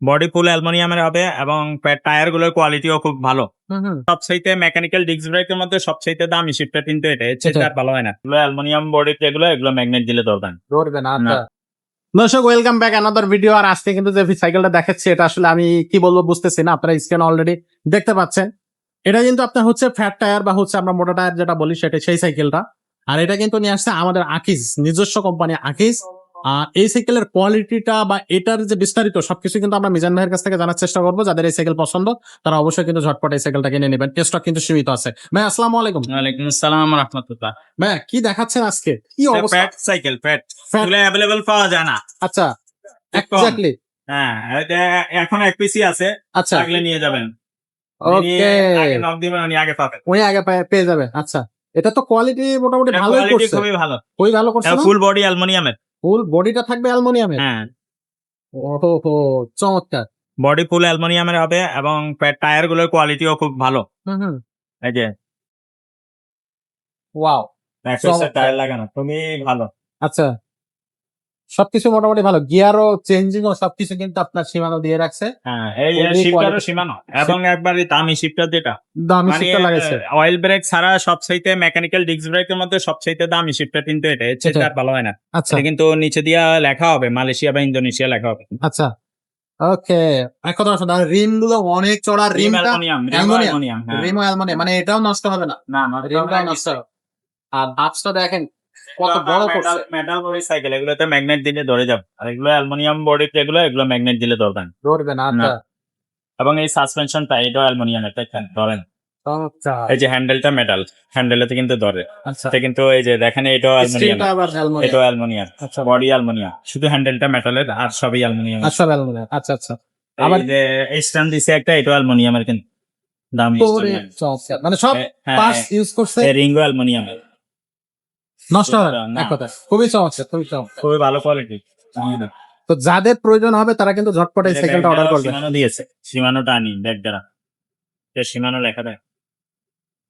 Body ফুল অ্যালুমিনিয়ামের হবে এবং টায়ার গুলোর কোয়ালিটিও খুব ভালো। সবচাইতে মেকানিক্যাল ডিস্ক ব্রেকের মধ্যে সবচাইতে দামি শিফটটা কিন্তু এটা, এর চাইতে আর ভালো হয় না। এগুলো অ্যালুমিনিয়াম বডি, যেগুলো এগুলো ম্যাগনেট দিলে দরকার ধরবে না। না। দর্শক, ওয়েলকাম ব্যাক অ্যানাদার ভিডিও। আর আজকে কিন্তু যে সাইকেলটা দেখাচ্ছি এটা আসলে আমি কি বলবো বুঝতেছি না, আপনারা স্ক্রিন অলরেডি দেখতে পাচ্ছেন। এটা কিন্তু আপনার হচ্ছে ফ্যাট টায়ার বা হচ্ছে আমরা মোটা টায়ার যেটা বলি সেটা, সেই সাইকেলটা। আর এটা কিন্তু নিয়ে আসছে আমাদের আকিজ, নিজস্ব কোম্পানি আকিজ। আর এই সাইকেলের কোয়ালিটিটা বা এটার যে বিস্তারিত সবকিছু কিন্তু আমরা মিজান ভাইয়ের কাছ থেকে জানার চেষ্টা করবো। যাদের এই সাইকেল পছন্দ তারা অবশ্যই কিন্তু ঝটপট এই সাইকেলটা কিনে নেবেন, স্টক কিন্তু সীমিত আছে। ভাই আসসালামু আলাইকুম। ওয়ালাইকুম আসসালাম রাহমাতুল্লাহ। ভাই কি দেখাচ্ছেন আজকে, কি অবস্থা? ফ্যাট সাইকেল, ফ্যাট এগুলো अवेलेबल পাওয়া যায় না। আচ্ছা, এক্স্যাক্টলি। হ্যাঁ, এটা এখন এক পিসি আছে, আচ্ছা, লাগলে নিয়ে যাবেন। ওকে, আগে নক দিবেন, উনি আগে পাবেন। উনি আগে পেয়ে যাবে। আচ্ছা, এটা তো কোয়ালিটি মোটামুটি ভালোই কোয়ালিটি করছে, খুবই ভালো, খুবই ভালো করছে না? ফুল বডি অ্যালুমিনিয়ামের। ফুল বডিটা থাকবে অ্যালুমিনিয়ামের। হ্যাঁ, ওহো, চমৎকার। বডি ফুল অ্যালুমিনিয়ামের হবে এবং টায়ার গুলোর কোয়ালিটিও খুব ভালো। হুম, এই যে ওয়াও, চমৎকার। টায়ার লাগানো খুবই ভালো। আচ্ছা, সবকিছু মোটামুটি ভালো, গিয়ারও চেঞ্জিং ও সবকিছু কিন্তু আপনার সীমানো দিয়ে রাখছে। হ্যাঁ, এই খুবই শিফটারও quality- সীমানো এবং একবারে দামি শিফটার যেটা, দামি মানে শিফটার লাগাইছে। অয়েল ব্রেক ছাড়া সবচাইতে মেকানিক্যাল ডিস্ক ব্রেকের মধ্যে সবচাইতে দামি শিফটার কিন্তু এটা, এর চাইতে আর ভালো হয় না। আচ্ছা এটা কিন্তু নিচে দিয়া লেখা হবে মালয়েশিয়া বা ইন্দোনেশিয়া লেখা হবে। আচ্ছা, ওকে। এক কথা শুনুন, আর রিম গুলো অনেক চড়া, রিমটা অ্যালুমিনিয়াম, অ্যালুমিনিয়াম, হ্যাঁ। রিমও অ্যালুমিনিয়াম, মানে এটাও নষ্ট হবে না, না, রিমটাও নষ্ট হবে। আর হাফসটা দেখেন কত বড় করছে। মেটাল বডি সাইকেল, এগুলোতে ম্যাগনেট দিলে ধরে যাবে, আর এগুলো অ্যালুমিনিয়াম বডি, এগুলো ম্যাগনেট দিলে দরকার ধরবে না। না। আচ্ছা, এবং এই সাসপেনশনটা এটাও অ্যালুমিনিয়ামের, ধরেন চমৎকার। এই যে হ্যান্ডেলটা মেটাল, হ্যান্ডেলেতে কিন্তু ধরে। আচ্ছা, এটা কিন্তু এই যে দেখেন, এটাও অ্যালুমিনিয়াম, স্টিলটা আবার অ্যালুমিনিয়াম। এটাও অ্যালুমিনিয়াম, আচ্ছা, বডি অ্যালুমিনিয়াম, শুধু হ্যান্ডেলটা মেটালের, আর সবই অ্যালুমিনিয়াম। আচ্ছা, অ্যালুমিনিয়াম। আচ্ছা আচ্ছা, আবার আবার যে স্ট্যান্ড দিছে একটা, এটাও অ্যালুমিনিয়ামের, কিন্তু দামি করে চমৎকার, মানে সব পার্টস ইউজ করছে, রিংও অ্যালুমিনিয়ামের, নষ্ট হবে না। না। এক কথা খুবই চমৎকার, খুবই চমৎকার। খুবই ভালো কোয়ালিটি। তো যাদের প্রয়োজন হবে তারা কিন্তু ঝটপট এই সাইকেলটা অর্ডার করবে। সীমানো দিয়েছে, সীমানোটা আনি ব্যাগ দ্বারা, সীমানো লেখা দেয়।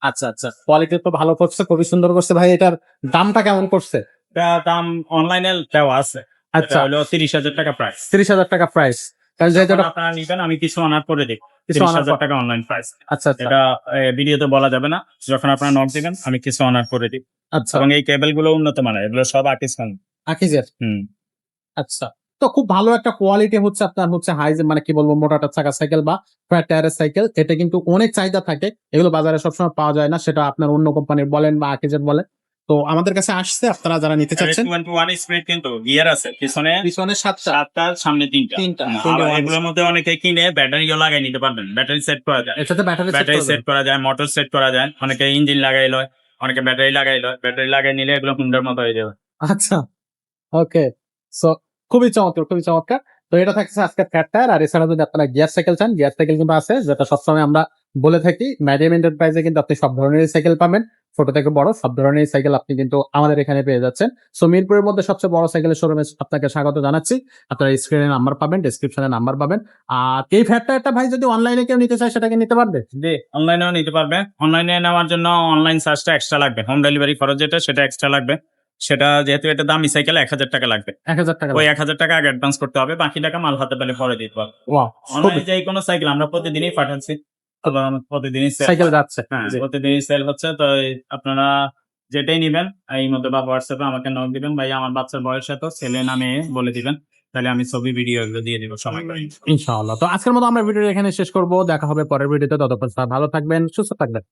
আচ্ছা আচ্ছা, কোয়ালিটি তো ভালো করছে, খুবই সুন্দর করছে। ভাই এটার দামটা কেমন করছে? এটা দাম অনলাইনে দেওয়া আছে, আচ্ছা, হলো 30,000 টাকা প্রাইস। 30,000 টাকা প্রাইস। কারণ যেহেতু এটা আপনারা নিবেন, আমি কিছু অনার করে দিই। কিছু অনার 30,000 টাকা অনলাইন প্রাইস। আচ্ছা আচ্ছা এটা ভিডিওতে বলা যাবে না, যখন আপনারা নক দিবেন আমি কিছু অনার করে দিই। আচ্ছা, এবং এই কেবল গুলো উন্নত মানের, এগুলো সব আর্টিসান। আকিজের। হুম, আচ্ছা, তো খুব ভালো একটা কোয়ালিটি হচ্ছে আপনার হচ্ছে হাই, মানে কি বলবো, মোটা চাকা সাইকেল বা ফ্ল্যাট টায়ারের সাইকেল। এটা কিন্তু অনেক চাহিদা থাকে, এগুলো বাজারে সবসময় পাওয়া যায় না, সেটা আপনার অন্য কোম্পানির বলেন বা আকিজের বলেন। তো আমাদের কাছে আসছে, আপনারা যারা নিতে চাচ্ছেন। 21 স্পিড, কিন্তু গিয়ার আছে পিছনে পিছনে 7টা, 7টা, সামনে 3টা। তিনটা। আবার এগুলোর মধ্যে অনেকে কিনে ব্যাটারিও লাগাই নিতে পারবেন, ব্যাটারি সেট করা যায়, এটাতে ব্যাটারি সেট করা যায়, মোটর সেট করা যায়, অনেকে ইঞ্জিন লাগাই লয়, অনেকে ব্যাটারি লাগাই নিলে এগুলো হুন্ডার মতো হয়ে যাবে। আচ্ছা, ওকে। সো খুবই চমৎকার, খুবই চমৎকার। তো এটা থাকছে আজকে ফ্ল্যাট টায়ার। আর এছাড়া যদি আপনারা গিয়ার সাইকেল চান, গিয়ার সাইকেল কিন্তু আছে, যেটা সবসময় আমরা বলে থাকি, মিডিয়াম এন্টারপ্রাইজে কিন্তু আপনি সব ধরনের সাইকেল পাবেন, ছোট থেকে বড় সব ধরনের সাইকেল আপনি কিন্তু আমাদের এখানে পেয়ে যাচ্ছেন। সো মিরপুরের মধ্যে সবচেয়ে বড় সাইকেলের শোরুমে আপনাকে স্বাগত জানাচ্ছি। আপনারা স্ক্রিনে নাম্বার পাবেন, ডেসক্রিপশনে নাম্বার পাবেন। আর এই ফ্ল্যাট টায়ারটা ভাই যদি অনলাইনে কেউ নিতে চায় সেটাকে নিতে পারবে? জি, অনলাইনেও নিতে পারবে। অনলাইনে নেওয়ার জন্য অনলাইন চার্জটা এক্সট্রা লাগবে, হোম ডেলিভারি খরচ যেটা, সেটা এক্সট্রা লাগবে। সেটা যেহেতু এটা দামি সাইকেল, 1,000 টাকা লাগবে। 1,000 টাকা। ওই 1,000 টাকা আগে অ্যাডভান্স করতে হবে, বাকি টাকা মাল হাতে পেলে পরে দিতে পারবে। ওয়াও, অনলাইনে যে কোনো সাইকেল আমরা প্রতিদিনই পাঠাচ্ছি, এবং প্রতিদিনই সাইকেল যাচ্ছে। হ্যাঁ, প্রতিদিনই সেল হচ্ছে। তো আপনারা যেটাই নিবেন এই মধ্যে বা হোয়াটসঅ্যাপে আমাকে নক দিবেন, ভাই আমার বাচ্চার বয়স এত, ছেলে নামে বলে দিবেন, তাহলে আমি ছবি ভিডিও এগুলো দিয়ে দিব সময় করে। ইনশাআল্লাহ। তো আজকের মতো আমরা ভিডিও এখানে শেষ করব, দেখা হবে পরের ভিডিওতে। ততক্ষণ ভালো থাকবেন, সুস্থ থাকবেন।